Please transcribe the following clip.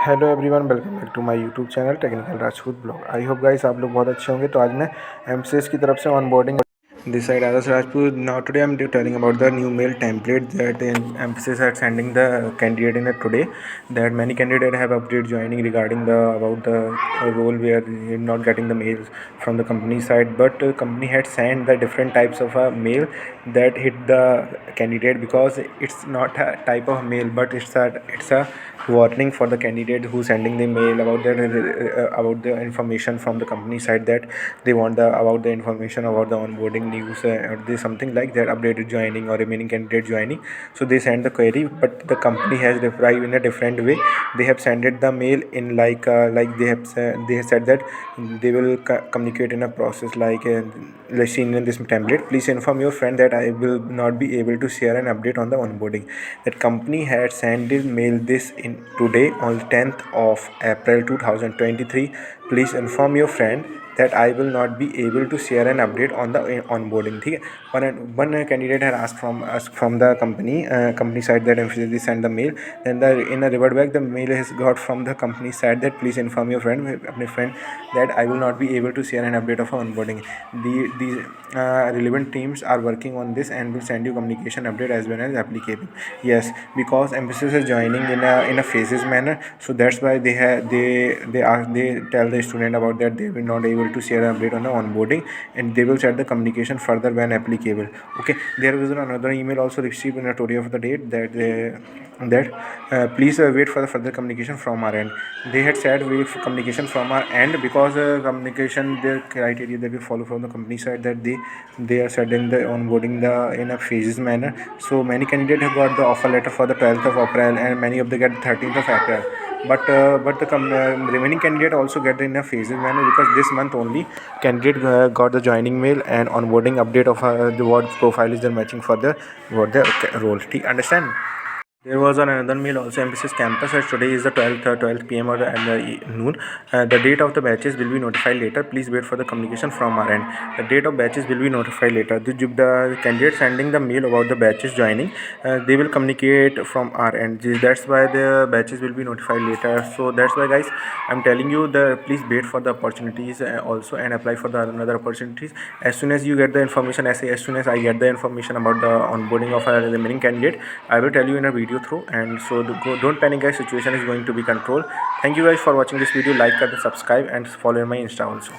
Hello everyone, welcome back to my YouTube channel technical Rajput blog. I hope guys आप लोग बहुत अच्छे होंगे। तो आज मैं एमसीएस की तरफ से onboarding this side Adas Rajput. Now today I'm telling about the new mail template that Mphasis are sending the candidate in today. That many candidates have update joining regarding the about the role where you're not getting the mails from the company side, but company had sent the different types of a mail that hit the candidate because it's not a type of mail, but it's a warning for the candidate who's sending the mail about the information from the company side, that they want the about the information about the onboarding news, or they something like that, updated joining or remaining candidate joining. So they send the query, but the company has replied in a different way. They have sent it the mail in like they have said that they will communicate in a process let's see in this template. Please inform your friend that I will not be able to share an update on the onboarding. That company had sent this mail this in today on 10th of April 2023. Please inform your friend that I will not be able to share an update on the onboarding. ठीक है, one candidate had asked from us from the company side that Mphasis send the mail. Then in a revert back the mail has got from the company side that please inform your friend अपने friend that I will not be able to share an update of onboarding. The relevant teams are working on this and will send you communication update as well as applicable. Yes, because Mphasis is joining in a phases manner, so that's why they tell the student about that they will not able to share an update on the onboarding, and they will set the communication further when applicable. Okay, there is another email also received in a today of the date that please wait for the further communication from our end. They had said wait for communication from our end because communication their criteria that we follow from the company side, that they are setting the onboarding the in a phases manner. So many candidates have got the offer letter for the 12th of April, and many of them get 13th of April. But the remaining candidate also get in a phases manner, because this month only candidate got the joining mail and onboarding update of the what profile is they're matching for the what the role. Understand? There was another mail also Mphasis campus as today is the 12th p.m. or noon. The date of the batches will be notified later. Please wait for the communication from our end. The date of batches will be notified later. The candidate sending the mail about the batches joining, they will communicate from our end. That's why the batches will be notified later. So that's why guys, I'm telling you the please wait for the opportunities also and apply for the another opportunities as soon as you get the information. As soon as I get the information about the onboarding of a remaining candidate, I will tell you in a video through. And so don't panic guys, situation is going to be controlled. Thank you guys for watching this video. Like, subscribe and follow my Insta also.